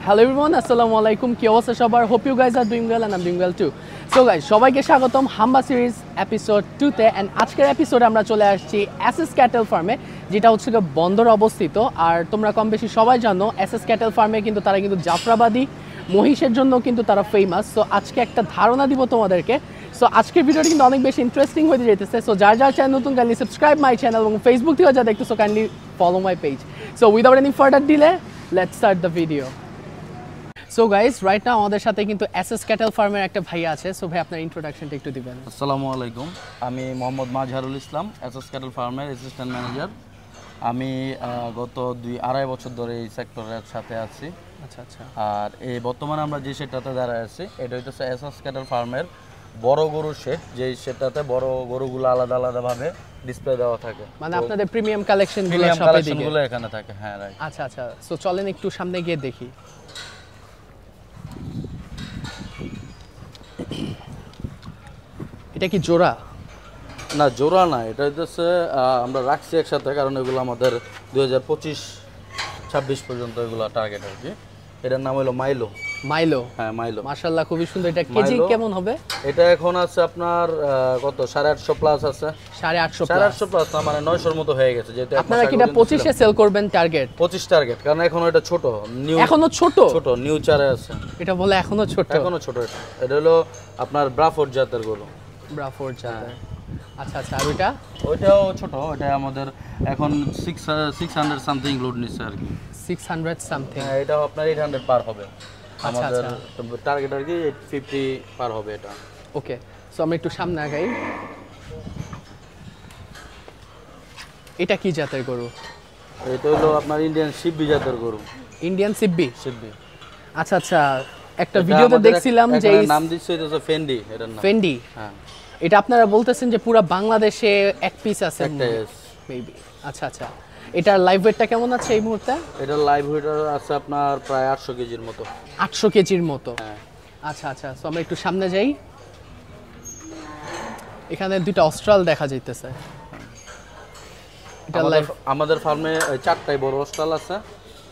Hello everyone, আসসালামু আলাইকুম। কি অবস্থা সবার? Hope you guys are doing well and I'm doing well too. So guys, সবাইকে স্বাগতম হাম্বা সিরিজ এপিসোড 2 তে। এন্ড আজকের এপিসোডে আমরা চলে আসছি এসএস ক্যাটেল ফার্মে, যেটা হচ্ছে বন্দরে অবস্থিত। আর তোমরা কম বেশি সবাই জানো এসএস ক্যাটেল ফার্মে কিন্তু তারা কিন্তু জাফরাবাদী মহিষের জন্য কিন্তু তারা ফেমাস। সো আজকে একটা ধারণা দিব তোমাদেরকে। সো আজকের ভিডিওটি কিন্তু অনেক বেশি ইন্টারেস্টিং হতে যেতেছে। সো যার যার চ্যানেল নতুন কাইন্ডলি সাবস্ক্রাইব মাই চ্যানেল এবং ফেসবুক থেকে যা দেখতেছো kindly follow my page. So without any further delay let's start the video. So guys, right now আমাদের সাথে কিন্তু এসএস ক্যাটেল ফার্মের একটা ভাই আছে। সো ভাই আপনার ইন্ট্রোডাকশনটা একটু দিবেন। আসসালামু আলাইকুম, আমি মোহাম্মদ মাজহারুল ইসলাম, এসএস ক্যাটেল ফার্মের অ্যাসিস্ট্যান্ট ম্যানেজার। আমি গত 2-2.5 বছর ধরে এই সেক্টরের সাথে আছি। আচ্ছা আচ্ছা। আর এই বর্তমানে আমরা যে সেটাতে দাঁড়ায় আছি এটা হচ্ছে এসএস ক্যাটেল ফার্মের বড় গরুর শেড, যেই সেটাতে বড় গরুগুলো আলাদা আলাদাভাবে ডিসপ্লে দেওয়া থাকে। মানে আপনাদের প্রিমিয়াম কালেকশনগুলো এখানে থাকে। হ্যাঁ রাইট। আচ্ছা আচ্ছা। সো চলেন একটু সামনে গিয়ে দেখি। এটা কি জোড়া? না জোড়া না, এটা হচ্ছে আমরা রাখছি একসাথে, কারণ এগুলো আমাদের 2025-26 পর্যন্ত এগুলো টার্গেট আর কি। এটার নাম হলো মাইলো। মাইলো? হ্যাঁ মাইলো। মাশাআল্লাহ খুবই সুন্দর। এটা কেজি কেমন হবে? এটা এখন আছে আপনার কত 850 প্লাস আছে। 850 প্লাস না, মানে 900 এর মতো হয়ে গেছে। যেহেতু আপনারা কি এটা 25 এ সেল করবেন টার্গেট? 25 টার্গেট, কারণ এখন এটা ছোট, নিউ এখনো ছোট নিউ চারে আছে। এটা বলে এখনো ছোট? এখনো ছোট। এটা হলো আপনার ব্রাফোর্ড জাতের গরু। ব্রাফোর্ড জাতের। আচ্ছা আচ্ছা। আর ওইটাও ছোট। ওটা আমাদের এখন 600 সামথিং লোড নিচ্ছে আর কি। 600 সামথিং? হ্যাঁ, এটা আপনার 800 পার হবে। আমাদের টার্গেট আর কি 850 পার হবে এটা। ওকে। সো আমরা একটু সামনে আগাই। এটা কি জাতের গরু? এটা হলো আপনার ইন্ডিয়ান সিব্বি জাতের গরু। ইন্ডিয়ান সিব্বি? সিব্বি। আচ্ছা আচ্ছা। একটা ভিডিওতে দেখছিলাম যে নাম দিচ্ছে এটা ফেন্ডি। এটার নাম ফেন্ডি। হ্যাঁ। এটা আপনারা বলতেছেন যে পুরো বাংলাদেশে এক পিস আছে মেবি? আচ্ছা আচ্ছা। এটার লাইভ ওয়েটটা কেমন আছে এই মুহূর্তে? এটার লাইভ ওয়েট আছে আপনার প্রায় 800 কেজির মতো। 800 কেজির মতো? হ্যাঁ। আচ্ছা আচ্ছা। সো আমরা একটু সামনে যাই। এখানে দুটো অস্ট্রাল দেখা যাইতেছে। এটা লাইভ আমাদের ফার্মে 4টাই বড় অস্ট্রাল আছে।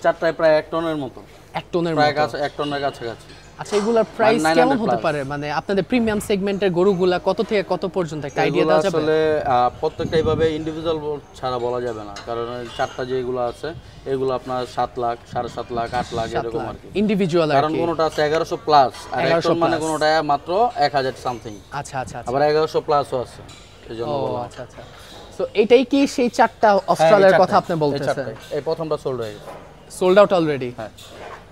4টাই প্রায় 1 টনের মতো। 1 টনের প্রায় মতো? 1 টনের কাছাকাছি। আচ্ছা, এগুলোর প্রাইস কেমন হতে পারে? মানে আপনাদের প্রিমিয়াম সেগমেন্টের গরুগুলা কত থেকে কত পর্যন্ত একটা আইডিয়া দেওয়া যাবে? আসলে প্রত্যেকটা এইভাবে ইন্ডিভিজুয়াল ছাড়া বলা যাবে না, কারণ 4টা যেগুলো আছে এগুলো আপনার 7 লাখ, 7.5 লাখ, 8 লাখ এরকম আর কি ইন্ডিভিজুয়াল। কারণ কোনটা আছে 1100 প্লাস, আর একটা মানে কোনটা মাত্র 1000 সামথিং। আচ্ছা আচ্ছা। আবার 1100 প্লাসও আছে, এজন্য বলা। আচ্ছা আচ্ছা। সো এটাই কি সেই 4টা অস্ট্রালের কথা আপনি বলতেছেন? এই প্রথমটা সোল্ড হয়ে গেছে। Sold out already? হ্যাঁ।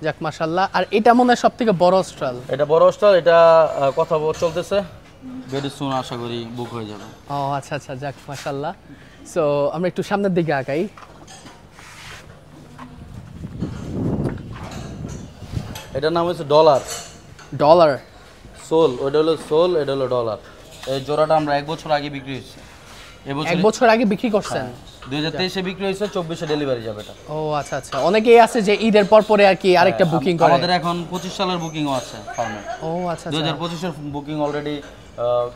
যাক মাশাআল্লাহ। আর এটা মনে হয় সবথেকে বড় অস্ট্রাল? এটা বড় অস্ট্রাল। এটা কথা চলতেছে, ভেরি সুন আশা করি বুক হয়ে যাবে। ও আচ্ছা আচ্ছা। যাক মাশাআল্লাহ। সো আমরা একটু সামনের দিকে আগাই। এটার নাম হচ্ছে ডলার। ডলার? সোল। ওটা হলো সোল, এটা হলো ডলার। এই জোড়াটা আমরা 1 বছর আগে বিক্রি হয়েছে। 1 বছর আগে বিক্রি করছেন? 2023 এ বিক্রি হয়েছে, 24 এ ডেলিভারি যাবে এটা। ও আচ্ছা আচ্ছা। অনেকেই আছে যে ঈদের পর পরে আর কি আরেকটা বুকিং করে। আমাদের এখন 25 সালের বুকিংও আছে ফার্মে। ও আচ্ছা আচ্ছা। 2025 এর বুকিং অলরেডি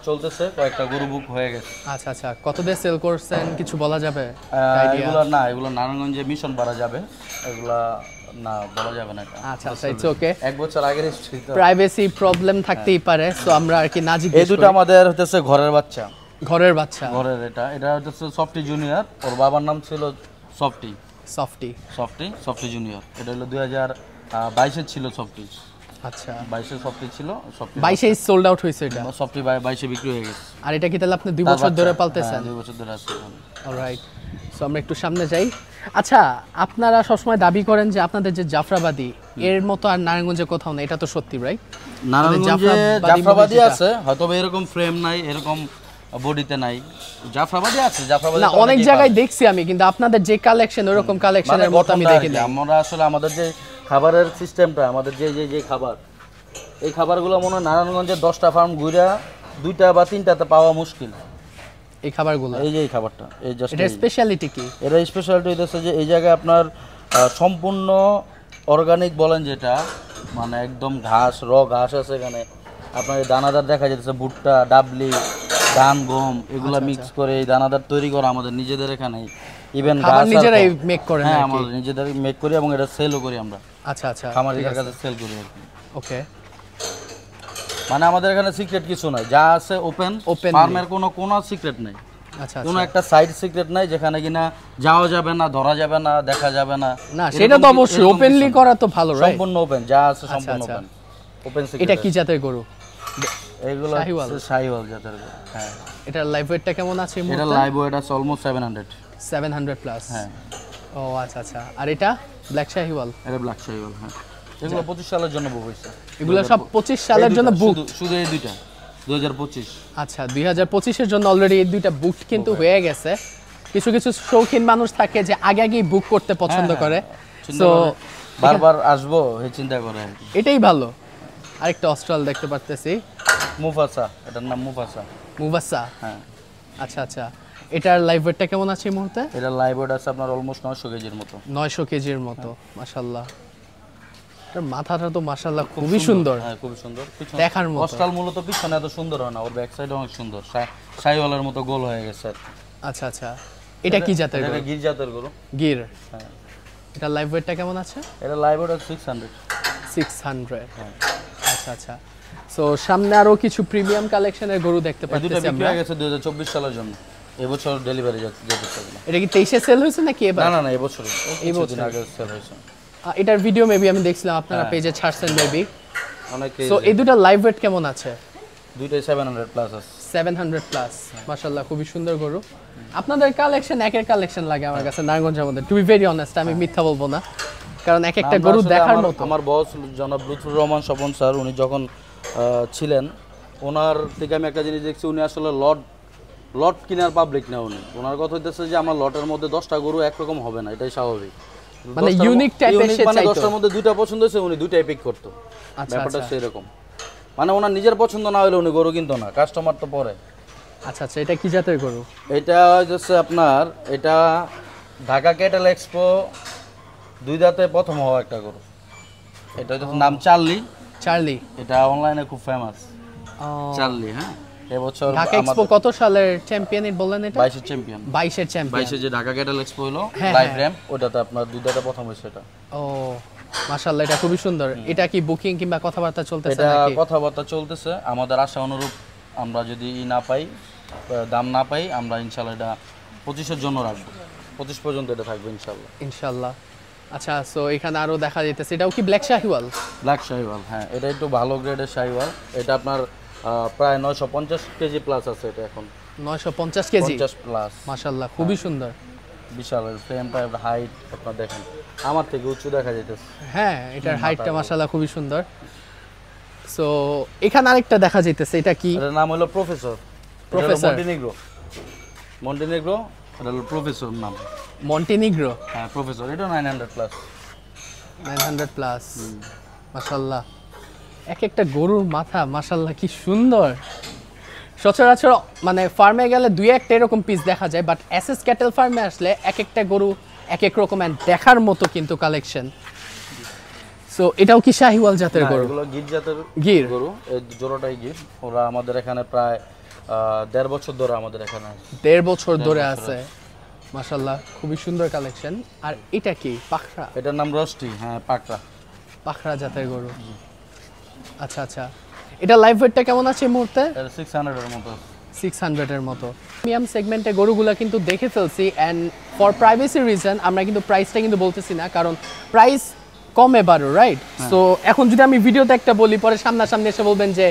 চলতেছে, কয়েকটা গরু বুক হয়ে গেছে। আচ্ছা আচ্ছা। কত দিয়ে সেল করছেন কিছু বলা যাবে? এগুলো না, এগুলো নারায়ণগঞ্জে মিশন পাড়া যাবে, এগুলা না বলা যাবে না। আচ্ছা আচ্ছা, ইটস ওকে। 1 বছর আগের হিস্ট্রি তো প্রাইভেসি প্রবলেম থাকতেই পারে, সো আমরা আর কি না জিজ্ঞেস করি। এই দুটো আমাদের হচ্ছে ঘরের বাচ্চা। ঘরের বাচ্চা? ঘরের। এটা হচ্ছে সফটি জুনিয়র। ওর বাবার নাম ছিল সফটি। Softy junior. এটা হলো 2022 এর ছিল সফটি। আচ্ছা, 22 এর সফটি ছিল। সফটি 22 এ সোল্ড আউট হইছে এটা? সফটি 22 এ বিক্রি হয়ে গেছে। আর এটা কি তাহলে আপনি 2 বছর ধরে পালতেছেন? 2 বছর ধরে আছে। অলরাইট। সো আমরা একটু সামনে যাই। আচ্ছা, আপনারা সবসময় দাবি করেন যে আপনাদের যে জাফরাবাদী এর মতো আর নারায়ণগঞ্জে কোথাও না, এটা তো সত্যি রাইট? নারায়ণগঞ্জে জাফরাবাদী আছে, হয়তো এরকম ফ্রেম নাই, এরকম বডিতে নাই। জাফরাবাদী আছে, জাফরাবাদী না অনেক জায়গায় দেখছি আমি, কিন্তু আপনাদের যে কালেকশন ওরকম কালেকশনের মতো আমি দেখি না। আমরা আসলে আমাদের যে খাবারের সিস্টেমটা, আমাদের যে খাবার, এই খাবারগুলো মনে হয় নারায়ণগঞ্জে 10টা ফার্ম ঘুরে 2টা বা 3টাতে পাওয়া মুশকিল। এই খাবারগুলো, এই যে এই খাবারটা, এই জাস্ট এটা স্পেশালিটি কি? এটা স্পেশালিটি হচ্ছে যে এই জায়গায় আপনার সম্পূর্ণ অর্গানিক বলেন যেটা, মানে একদম ঘাস, ঘাস আছে এখানে। আপনার দানাদার দেখা যাচ্ছে, ভুট্টা, ডাবলি, ধান, গম এগুলা মিক্স করে এই দানাদার তৈরি করা আমাদের নিজেদের এখানে। ইভেন খাবার নিজেরাই মেক করেন? হ্যাঁ, আমরা নিজেরাই মেক করি এবং এটা সেলও করি আমরা। আচ্ছা আচ্ছা, খামারিদের কাছে সেল করি আর কি। ওকে, মানে আমাদের এখানে সিক্রেট কিছু নাই, যা আছে ওপেন। ফার্মের কোনো সিক্রেট নাই। আচ্ছা, কোনো একটা সাইড সিক্রেট নাই যেখানে কিনা যাওয়া যাবে না, ধরা যাবে না, দেখা যাবে না। না সেটা তো অবশ্যই ওপেনলি করা তো ভালো, রাইট? সম্পূর্ণ ওপেন, যা আছে সম্পূর্ণ ওপেন। Open secret. এটা কি জাতের গরু? এগুলো শাহিওয়াল জাতের গরু। হ্যাঁ। এটার লাইভ ওয়েটটা কেমন আছে? এটা লাইভ ওয়েট আছে অলমোস্ট 700 প্লাস। হ্যাঁ। ও আচ্ছা আচ্ছা। আর এটা ব্ল্যাক শাহিওয়াল? এটা ব্ল্যাক শাহিওয়াল, হ্যাঁ। এগুলো 25 সালের জন্য বুক হইছে। এগুলো সব 25 সালের জন্য বুক? শুধু এই দুইটা 2025। আচ্ছা, 2025 এর জন্য অলরেডি এই দুইটা বুক কিন্তু হয়ে গেছে। কিছু কিছু শৌখিন মানুষ থাকে যে আগে আগেই বুক করতে পছন্দ করে, সো বারবার আসবো এই চিন্তা করে। এটাই ভালো। আরেকটা অস্ট্রাল দেখতে পারতেছি, মুফাসা, এটার নাম মুফাসা। হ্যাঁ। আচ্ছা আচ্ছা, এটার লাইভ ওয়েটটা কেমন আছে এই মুহূর্তে? এটা লাইভ ওয়েট আছে আপনার অলমোস্ট 900 কেজির মতো। 900 কেজির মতো, মাশাআল্লাহ। এর মাথাটা তো মাশাআল্লাহ খুবই সুন্দর। হ্যাঁ, খুবই সুন্দর, দেখার মতো। অস্ট্রাল মূলত পিছনে এত সুন্দর হয় না, ওর ব্যাক সাইড অনেক সুন্দর, শাহিওয়ালের মতো গোল হয়ে গেছে। আচ্ছা আচ্ছা, এটা কি জাতের গরু? এটা গির জাতের গরু। গির। হ্যাঁ। এটা লাইভ ওয়েটটা কেমন আছে? এটা লাইভ ওয়েট 600। হ্যাঁ। আচ্ছা আচ্ছা। সো সামনে আরো কিছু প্রিমিয়াম কালেকশনের গরু দেখতে পাচ্ছি আমরা। বিক্রি হয়ে গেছে 2024 সালের জন্য। এবছর ডেলিভারি যেতে। এটা কি 23 এ সেল হয়েছে নাকি এবার? না, এবছর আগে সেল হয়েছে। এটার ভিডিও মেবি আমি দেখছিলাম আপনারা পেজে ছাড়ছেন মেবি। অনেকে। সো এই দুটো লাইভ ওয়েট কেমন আছে? দুইটাই 700 প্লাস আছে। 700 প্লাস, মাশাআল্লাহ, খুবই সুন্দর গরু। আপনাদের কালেকশন একের কালেকশন লাগে আমার কাছে নারায়ণগঞ্জের মধ্যে, টু বি ভেরি অনেস্ট, আমি মিথ্যা বলবো না, কারণ এক একটা গরু দেখার মতো। আমার বস জনাব লুৎফুর রহমান স্বপন স্যার, উনি যখন ছিলেন, ওনার থেকে আমি একটা জিনিস দেখছি, উনি আসলে লট কিনার পাবলিক না। ওনার কথা হইতেছে যে আমার লটের মধ্যে 10টা গরু একরকম হবে না, এটাই স্বাভাবিক। মানে ইউনিক টাইপের সে চাইতো। 10টার মধ্যে দুইটা পছন্দ হয়েছে, উনি দুইটাই পিক করতো। ব্যাপারটা সেরকম, মানে ওনার নিজের পছন্দ না হলে উনি গরু কিনতো না, কাস্টমার তো পরে। আচ্ছা আচ্ছা, এটা কি জাতের গরু? এটা হচ্ছে আপনার, এটা ঢাকা ক্যাটেল এক্সপো 2 দাঁতে প্রথম হওয়া একটা গরু। এটা হচ্ছে নাম চার্লি। এটা অনলাইনে খুব ফেমাস, চার্লি। হ্যাঁ, এবছর ঢাকা এক্সপো কত সালের চ্যাম্পিয়ন বললেন? এটা 22 এর চ্যাম্পিয়ন। 22 এর চ্যাম্পিয়ন। 22 এর যে ঢাকা ক্যাটেল এক্সপো হলো লাইভ র্যাম, ওটাতে আপনার 2 দাঁতে প্রথম হয়েছে এটা। ও মাশাআল্লাহ, এটা খুবই সুন্দর। এটা কি বুকিং কিংবা কথাবার্তা চলতেছে নাকি? এটা কথাবার্তা চলতেছে। আমাদের আশা অনুরূপ আমরা যদি না পাই, দাম না পাই, আমরা ইনশাআল্লাহ এটা 25 এর জন্য রাখবো। 25 পর্যন্ত এটা থাকবে ইনশাআল্লাহ। আচ্ছা, সো এখানে আরো দেখা যাইতেছে, এটাও কি ব্ল্যাক শাহিওয়াল? ব্ল্যাক শাহিওয়াল, হ্যাঁ। এটা একটু ভালো গ্রেডের শাহিওয়াল। এটা আপনার প্রায় 950 কেজি প্লাস আছে। এটা এখন 950 কেজি 50 প্লাস। মাশাআল্লাহ, খুবই সুন্দর, বিশাল ফ্রেমটা, হাইট আপনারা দেখেন, আমার থেকে উঁচু দেখা যাইতেছে। হ্যাঁ, এটার হাইটটা মাশাআল্লাহ খুবই সুন্দর। সো এখানে আরেকটা দেখা যাইতেছে, এটা কি? এর নাম হলো প্রফেসর। মন্টিনেগ্রো। এটা হলো প্রফেসর নাম। মন্টিনিগ্রো, হ্যাঁ, প্রফেসর। এটা 900 প্লাস। মাশাআল্লাহ, এক একটা গরুর মাথা মাশাআল্লাহ কি সুন্দর। সচরাচর মানে ফার্মে গেলে দুই একটা এরকম পিস দেখা যায়, বাট এসএস ক্যাটেল ফার্মে আসলে এক একটা গরু এক এক রকম দেখার মতো কিন্তু কালেকশন। সো এটাও কি শাহিওয়াল জাতের গরু? এগুলো গির জাতের গরু। এই জোড়াটাই গির। ওরা আমাদের এখানে প্রায় 1.5 বছর ধরে আমাদের এখানে আছে। 1.5 বছর ধরে আছে, মাশাআল্লাহ, খুবই সুন্দর কালেকশন। আর এটা কি? পাখরা। এটার নাম রস্টি। হ্যাঁ, পাখরা জাতের গরু। আচ্ছা আচ্ছা, এটা লাইভ ওয়েটটা কেমন আছে এই মুহূর্তে? এটা 600 এর মতো। 600 এর মতো। প্রিমিয়াম সেগমেন্টে গরুগুলা কিন্তু দেখে ফেলছি, এন্ড ফর প্রাইভেসি রিজন আমরা কিন্তু প্রাইসটা কিন্তু বলতেছি না, কারণ প্রাইস কমে বাড়ো, রাইট? সো এখন যদি আমি ভিডিওতে একটা বলি, পরে সামনাসামনি এসে বলবেন যে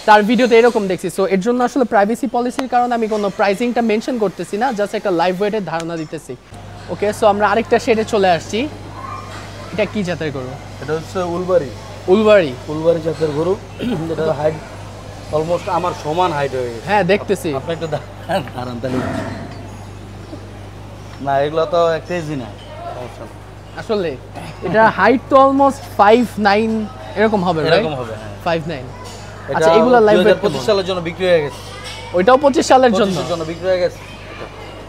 তার ভিডিওতে এরকম দেখছি। সো এর জন্য আসলে প্রাইভেসি পলিসির কারণে আমি কোনো প্রাইসিংটা মেনশন করতেছি না, জাস্ট একটা লাইভ ওয়েটের ধারণা দিতেছি। ওকে, সো আমরা আরেকটা শেডে চলে আসছি। এটা কি জাতের গরু? এটা হচ্ছে উলবাড়ি জাতের গরু। এটা হাইট অলমোস্ট আমার সমান হাইট হয়ে গেছে। হ্যাঁ, দেখতেছি। আপনি একটু দাঁড়ান তাহলে। না, এগুলো তো কেজি না, সমস্যা না। আসলে এটা হাইট তো অলমোস্ট 5'9" এরকম হবে, রাইট? এরকম হবে, হ্যাঁ, 5'9". আচ্ছা, এগুলা লাইভ ওয়েট 25 সালের জন্য বিক্রি হয়ে গেছে। ওইটাও 25 সালের জন্য বিক্রি হয়ে গেছে।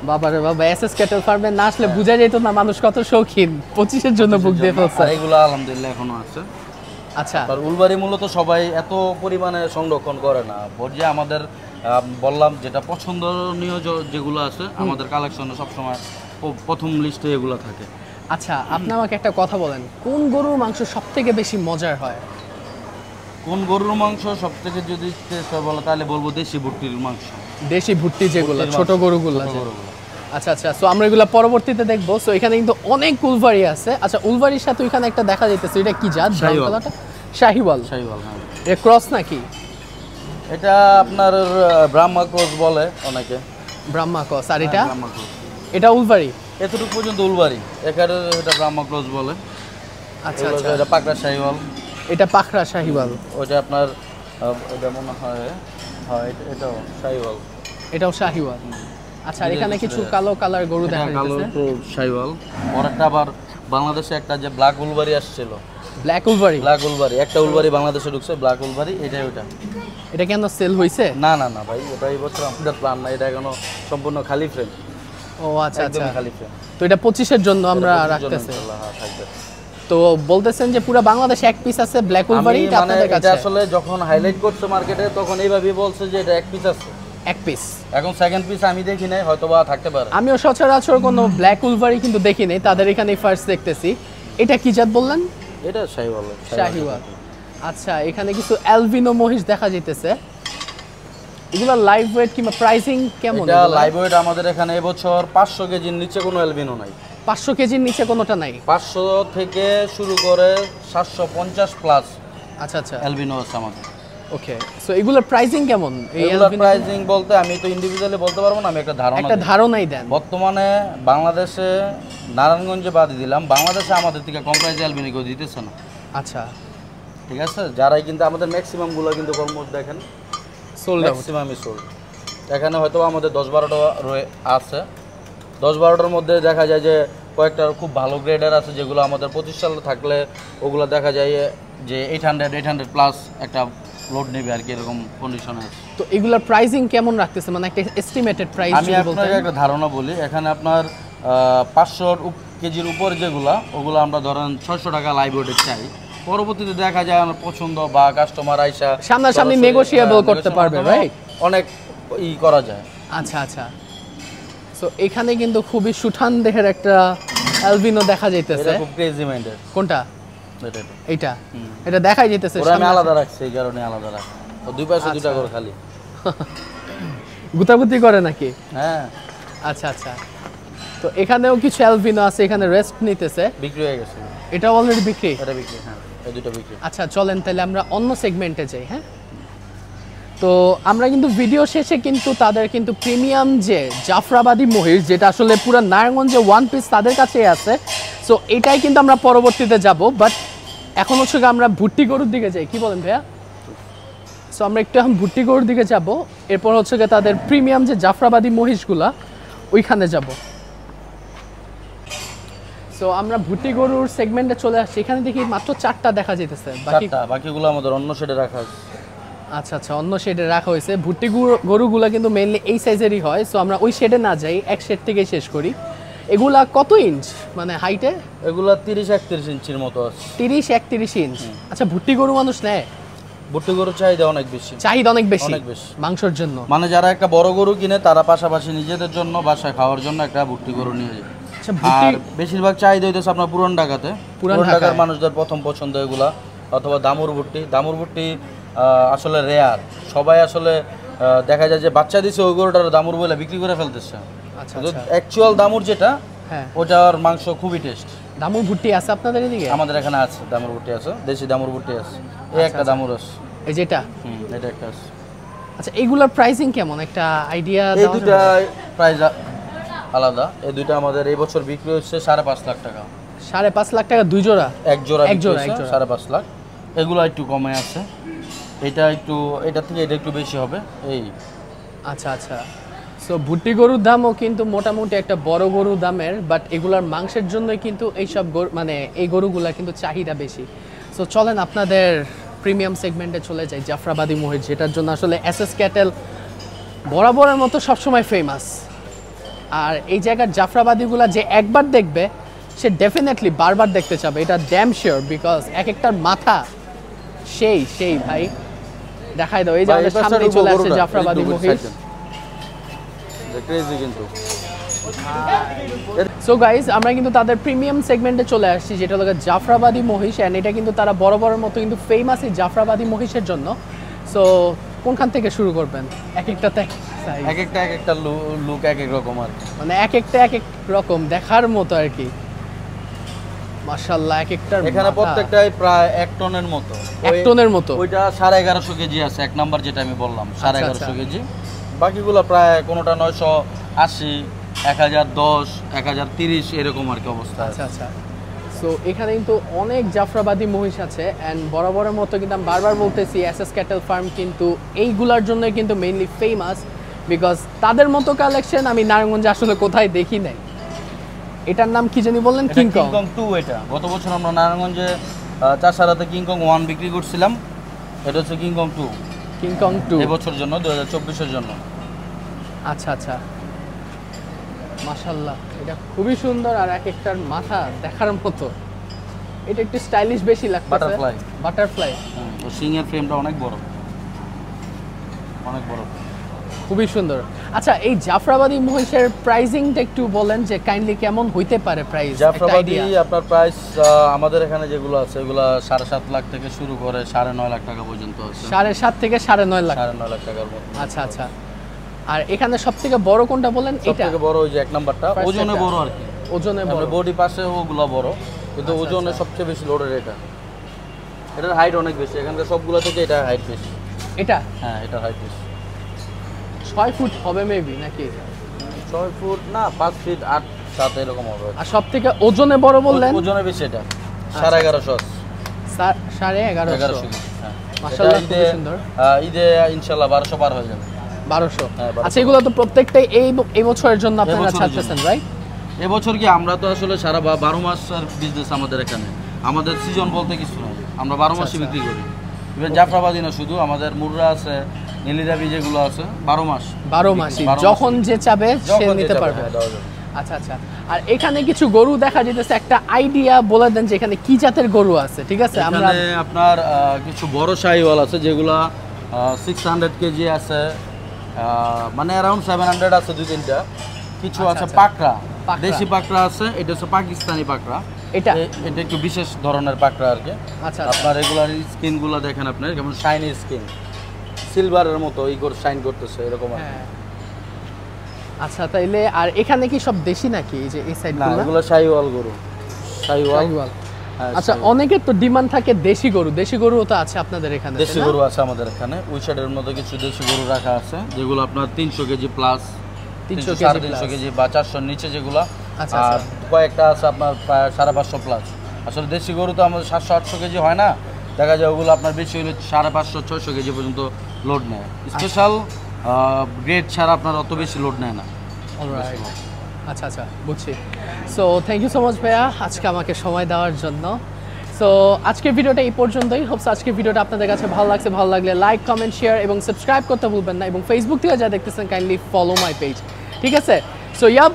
বাবারে বাবা, এসএস ক্যাটেল ফার্মে না আসলে বুঝা যেত না মানুষ কত শৌখিন। 25 এর জন্য বুক দিয়ে ফেলছে। এগুলো আলহামদুলিল্লাহ এখনো আছে। আচ্ছা, আর উলবাড়ি মূলত সবাই এত পরিমাণে সংরক্ষণ করে না। যে আমাদের বললাম যেটা পছন্দনীয় যেগুলো আছে আমাদের কালেকশনে সবসময় প্রথম লিস্টে এগুলো থাকে। আচ্ছা, আপনি আমাকে একটা কথা বলেন, কোন গরুর মাংস সবথেকে বেশি মজার হয়? কোন গরুর মাংস সবথেকে যদি টেস্ট বলো তাহলে বলবো দেশি ভুট্টির মাংস। দেশি ভুট্টি যেগুলো ছোট গরুগুলো। আচ্ছা আচ্ছা, সো আমরা এগুলো পরবর্তীতে দেখবো। সো এখানে কিন্তু অনেক উলভারি আছে। আচ্ছা, উলভারির সাথে ওইখানে একটা দেখা যাইতেছে, এটা কি জাত? শাহিওয়াল। শাহিওয়াল, হ্যাঁ। এটা ক্রস নাকি? এটা আপনার ব্রাহ্মা ক্রস বলে অনেকে। ব্রাহ্মা ক্রস। আর এটা? এটা উলভারি। এতটুকু পর্যন্ত উলভারি, এখানে এটা ব্রাহ্মা ক্রস বলে। আচ্ছা আচ্ছা, এটা পাকড়া শাহিওয়াল। এটা পাকড়া শাহিওয়াল। ওটা আপনার এটা মনে হয়, হ্যাঁ এটাও শাহিওয়াল। এটাও শাহিওয়াল। আচ্ছা, আর এখানে কিছু কালো কালার গরু দেখা যাচ্ছে। কালো তো শাহিওয়াল। আর একটা আবার বাংলাদেশে একটা যে ব্ল্যাক উলভারি আসছিল। ব্ল্যাক উলভারি? ব্ল্যাক উলভারি, একটা উলভারি বাংলাদেশে ঢুকছে, ব্ল্যাক উলভারি। এটাই ওটা। এটা কেন সেল হইছে? না না না ভাই, এটা এই বছর আমাদের প্ল্যান না, এটা এখনো সম্পূর্ণ খালি ফ্রেম। ও আচ্ছা আচ্ছা, খালি ফ্রেম। তো এটা 25 এর জন্য আমরা রাখতেছি। হ্যাঁ, থাকবে। তো বলতেছেন যে পুরো বাংলাদেশে এক পিস আছে ব্ল্যাক উলভারি, এটা আপনাদের কাছে? এটা আসলে যখন হাইলাইট করছে মার্কেটে তখন এইভাবেই বলছে যে এটা এক পিস আছে। এক পিস। এখন সেকেন্ড পিস আমি দেখি নাই, হয়তোবা থাকতে পারে। আমিও সচরাচর কোনো ব্ল্যাক উলভারি কিন্তু দেখি নাই, তাদের এখানেই ফার্স্ট দেখতেছি। এটা কি জাত বললেন? এটা শাহিওয়াল। শাহিওয়াল। আচ্ছা, এখানে কিছু অ্যালবিনো মহিষ দেখা যাইতেছে। এগুলা লাইভ ওয়েট কিংবা প্রাইসিং কেমন? এটা লাইভ ওয়েট আমাদের এখানে এবছর 500 কেজির নিচে কোনো অ্যালবিনো নাই। 500 কেজির নিচে কোনোটা নাই? 500 থেকে শুরু করে 750 প্লাস। আচ্ছা আচ্ছা, অ্যালবিনো আছে আমাদের। ওকে, সো এগুলোর প্রাইসিং কেমন? এগুলোর প্রাইসিং বলতে আমি তো ইন্ডিভিজুয়ালি বলতে পারবো না, আমি একটা ধারণাই দেন। বর্তমানে বাংলাদেশে নারায়ণগঞ্জে বাদ দিলাম, বাংলাদেশে আমাদের থেকে কম প্রাইসে অ্যালবিনো কেউ দিতেছে না। আচ্ছা, ঠিক আছে, যারাই কিন্তু আমাদের ম্যাক্সিমাম গুলো কিন্তু কর্মস দেখেন সোল্ড, ম্যাক্সিমামই সোল্ড। এখানে হয়তো আমাদের 10-12টা আছে, 10-12টার মধ্যে দেখা যায় যে কয়েকটা খুব ভালো গ্রেডের আছে যেগুলো আমাদের 25 সালে থাকলে ওগুলো দেখা যায় যে 800 প্লাস একটা লোড নেবে আর কি, এরকম কন্ডিশনে আছে। তো এগুলোর প্রাইসিং কেমন রাখতেছে, মানে একটা এস্টিমেটেড প্রাইস? আমি আপনাকে একটা ধারণা বলি, এখানে আপনার 500 কেজির উপর যেগুলো, ওগুলো আমরা ধরেন 600 টাকা লাইভ ওয়েটে চাই। পরবর্তীতে দেখা যায় আমার পছন্দ বা কাস্টমার আইসা সামনাসামনি নেগোশিয়েবল করতে পারবে, রাইট? অনেক করা যায়। আচ্ছা আচ্ছা, সো এখানে কিন্তু খুবই সুঠান দেহের একটা অ্যালবিনো দেখা যাইতেছে। এটা খুব ক্রেজি মাইন্ডেড। কোনটা? এটা এটা দেখাই যাইতেছে। আমি আলাদা রাখছি, এই কারণে আলাদা রাখছি। ও দুই পাশে দুইটা করে খালি গুতাগুতি করে নাকি? হ্যাঁ। আচ্ছা আচ্ছা, তো এখানেও কিছু অ্যালবিনো আছে, এখানে রেস্ট নিতেছে। বিক্রি হয়ে গেছে। এটা অলরেডি বিক্রি? এটা বিক্রি, হ্যাঁ, এই দুটো বিক্রি। আচ্ছা, চলেন তাহলে আমরা অন্য সেগমেন্টে যাই। হ্যাঁ, তো আমরা কিন্তু ভিডিও শেষে কিন্তু তাদের কিন্তু প্রিমিয়াম যে জাফরাবাদী মহিষ, যেটা আসলে পুরো নারায়ণগঞ্জে ওয়ান পিস তাদের কাছেই আছে, সো এটাই কিন্তু আমরা পরবর্তীতে যাব। বাট এখন হচ্ছে আমরা ভুট্টি গরুর দিকে যাই, কি বলেন ভাইয়া? সো আমরা একটু এখন ভুট্টি গরুর দিকে যাব, এরপর হচ্ছে তাদের প্রিমিয়াম যে জাফরাবাদী মহিষগুলা ওইখানে যাব। সো আমরা ভুট্টি গরুর সেগমেন্টে চলে আসছি, এখানে দেখি মাত্র 4টা দেখা যাইতেছে, বাকিগুলো আমাদের অন্য শেডে রাখা আছে। আচ্ছা আচ্ছা, অন্য শেডে রাখা হয়েছে। ভুট্টি গরুগুলা কিন্তু মেইনলি এই সাইজেরই হয়, সো আমরা ওই শেডে না যাই, এক শেড থেকেই শেষ করি। এগুলা কত ইঞ্চ মানে হাইটে? এগুলা 30-31 ইঞ্চির মতো আছে। 30-31 ইঞ্চ। আচ্ছা, ভুট্টি গরু মানুষ নেয়? ভুট্টি গরুর চাহিদা অনেক বেশি। চাহিদা অনেক বেশি মাংসের জন্য। মানে যারা একটা বড় গরু কিনে তারা পাশাপাশি নিজেদের জন্য বাসায় খাওয়ার জন্য একটা ভুট্টি গরু নিয়ে যায়। আর বেশিরভাগ চাহিদা হইতেছে আপনার পুরান ঢাকাতে। পুরান ঢাকার মানুষদের প্রথম পছন্দ এগুলা, অথবা দামুর ভুট্টি। দামুর ভুট্টি আসলে রেয়ার, সবাই আসলে দেখা যায় যে বাচ্চা দিছে ওই গরুটার দামুর বলে বিক্রি করে ফেলতেছে। আচ্ছা, অ্যাকচুয়াল দামুর যেটা, ওটার মাংস খুবই টেস্ট। দামুর ভুট্টি আছে আপনাদের এদিকে? আমাদের এখানে আছে, দামুর ভুট্টি আছে, দেশি দামুর ভুট্টি আছে। এই একটা দামুর আছে, এই যেটা, এটা একটা আছে। আচ্ছা, এগুলোর প্রাইসিং কেমন একটা আইডিয়া দাও? এই দুটো প্রাইস আলাদা। এই দুটো আমাদের এই বছর বিক্রি হচ্ছে 5.5 লাখ টাকা। 5.5 লাখ টাকা দুই জোড়া? এক জোড়া 5.5 লাখ। এগুলো একটু কমে আছে, এটা একটু, এটা থেকে এটা একটু বেশি হবে এই। আচ্ছা আচ্ছা, সো ভুট্টি গরুর দামও কিন্তু মোটামুটি একটা বড় গরুর দামের, বাট এগুলার মাংসের জন্যই কিন্তু এইসব মানে এই গরুগুলা কিন্তু চাহিদা বেশি। সো চলেন আপনাদের প্রিমিয়াম সেগমেন্টে চলে যাই, জাফরাবাদী মহিষ, যেটার জন্য আসলে এসএস ক্যাটেল বরাবরের মতো সবসময় ফেমাস। আর এই জায়গার জাফরাবাদীগুলা যে একবার দেখবে সে ডেফিনেটলি বারবার দেখতে চাবে, এটা ড্যাম শিওর, বিকজ এক একটার মাথা সেই ভাই। দেখাই দাও, এই যে আমাদের সামনে চলে আসছে জাফরাবাদী মহিষ। ক্রেজি কিন্তু সো গাইজ আমরা কিন্তু তাদের প্রিমিয়াম সেগমেন্টে চলে আসছি, যেটা হলো জাফরাবাদী মহিষ, অ্যান্ড এটা কিন্তু তারা বড় বড় মতো কিন্তু ফেমাস এই জাফরাবাদী মহিষের জন্য। সো কোনখান থেকে শুরু করবেন? এক একটাতে এক একটা লুক এক এক রকম আর কি, মানে এক একটা এক এক রকম দেখার মতো আর কি। মাশাআল্লাহ, এক একটার এখানে প্রত্যেকটাই প্রায় 1 টনের মতো। 1 টনের মতো। ওইটা 1150 কেজি আছে, এক নাম্বার যেটা আমি বললাম 1150 কেজি। বাকিগুলো প্রায় কোনোটা 980, 1010, 1030 এরকম আর কি অবস্থা। আচ্ছা আচ্ছা। সো এখানে কিন্তু অনেক জাফরাবাদী মহিষ আছে, অ্যান্ড বরাবরের মতো কিন্তু আমি বারবার বলতেছি এসএস ক্যাটেল ফার্ম কিন্তু এইগুলার জন্য কিন্তু মেইনলি ফেমাস, বিকজ তাদের মতো কালেকশন আমি নারায়ণগঞ্জে আসলে কোথায় দেখি নাই। এটার নাম কি জানি বললেন? কিংকং 2। এটা গত বছর আমরা নারায়ণগঞ্জে চাষারাতে কিংকং 1 বিক্রি করছিলাম, এটা হচ্ছে কিংকং 2। কিংকং 2 এই বছর জন্য 2024 এর জন্য। আচ্ছা আচ্ছা, মাশাআল্লাহ, এটা খুবই সুন্দর আর এক একটার মাথা দেখার মতো। এটা একটু স্টাইলিশ বেশি লাগতেছে। বাটারফ্লাই। ও সিংয়ের ফ্রেমটা অনেক বড়, অনেক বড়, খুবই সুন্দর। আচ্ছা, এই জাফরাবাদী মহিষের প্রাইসিংটা একটু বলেন যে কাইন্ডলি কেমন হইতে পারে প্রাইস? জাফরাবাদী আপনার প্রাইস আমাদের এখানে যেগুলো আছে এগুলো 7.5 লাখ থেকে শুরু করে 9.5 লাখ টাকা পর্যন্ত আছে। 7.5 থেকে 9.5 লাখ। 9.5 লাখ টাকার মতো। আচ্ছা আচ্ছা। আর এখানে সবথেকে বড় কোনটা বলেন? এটা সবথেকে বড় ওই যে এক নাম্বারটা, ওজনে বড় আর কি। ওজনে বড়, বডি পাশে ওগুলো বড়, কিন্তু ওজনে সবচেয়ে বেশি লোডের এটা। এটার হাইট অনেক বেশি, এখানকার সবগুলো থেকে এটা হাইট বেশি। এটা? হ্যাঁ, এটা হাইট বেশি। 6 ফুট হবে মেবি নাকি? 6 ফুট না, 5 ফিট 8, 7 এরকম হবে। আর সবথেকে ওজনে বড় বললেন? ওজনে বেশি এটা 1150। 1150। হ্যাঁ, মাশাআল্লাহ, খুব সুন্দর। ঈদে ইনশাআল্লাহ 1200 পার হয়ে যাবে। 1200। হ্যাঁ, আচ্ছা, এগুলো তো প্রত্যেকটাই এই বছরের জন্য আপনারা ছাড়তেছেন, রাইট? এবছর কি আমরা তো আসলে সারা 12 মাসের বিজনেস আমাদের এখানে, আমাদের সিজন বলতে কিছু নাই, আমরা 12 মাসই বিক্রি করি। ইভেন জাফরাবাদী না, শুধু আমাদের মুররা আছে, নীলিরাবি যেগুলো আছে 12 মাস। 12 মাসই যখন যে চাবে সে নিতে পারবে। আচ্ছা আচ্ছা। আর এখানে কিছু গরু দেখা যেতেছে, একটা আইডিয়া বলে দেন যে এখানে কি জাতের গরু আছে? ঠিক আছে, আমরা আপনার কিছু বড় শাহিওয়াল আছে যেগুলা 600 কেজি আছে, মানে অ্যারাউন্ড 700 আছে 2-3টা। কিছু আছে পাকড়া, দেশি পাকড়া আছে, এটা হচ্ছে পাকিস্তানি পাকড়া। এটা একটু বিশেষ ধরনের পাকড়া আর কি। আচ্ছা, আপনার রেগুলার স্কিনগুলো দেখেন আপনার কেমন শাইনি স্কিন, সিলভারের মতো শাইন করতেছে এরকম আর কি। আচ্ছা, তাইলে আর এখানে কি সব দেশি নাকি? এই যে এই সাইডগুলো? না, এগুলো শাহিওয়াল গরু। শাহিওয়াল। আচ্ছা, অনেকের তো ডিমান্ড থাকে দেশি গরু। দেশি গরুও তো আছে আপনাদের এখানে? দেশি গরু আছে আমাদের এখানে। উই সাইডের মধ্যে কিছু দেশি গরু রাখা আছে যেগুলো আপনার 300 কেজি প্লাস, 300 কেজি বা 400 নিচে যেগুলো। আচ্ছা, আর কয়েকটা আছে আপনার প্রায় 550 প্লাস। আসলে দেশি গরু তো আমাদের 700-800 কেজি হয় না, দেখা যায় ওগুলো আপনার বেশি হলে 550-600 কেজি পর্যন্ত লোড নেয়। স্পেশাল গ্রেড ছাড়া আপনার অত বেশি লোড নেয় না। আচ্ছা আচ্ছা, বুঝছি। So thank you so much ভাইয়া আজকে আমাকে সময় দেওয়ার জন্য। সো আজকের ভিডিওটা এই পর্যন্তই। হোপস আজকের ভিডিওটা আপনাদের কাছে ভালো লাগছে। ভালো লাগলে লাইক, কমেন্ট, শেয়ার এবং সাবস্ক্রাইব করতে ভুলবেন না। এবং ফেসবুক থেকে যা দেখতেছেন কাইন্ডলি ফলো মাই পেজ, ঠিক আছে? সো ইয়াব,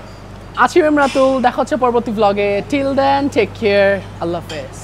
আছি ইমরাতুল, দেখা হচ্ছে পরবর্তী ব্লগে। টিল দেন টেক কেয়ার, আল্লাহ হাফেজ।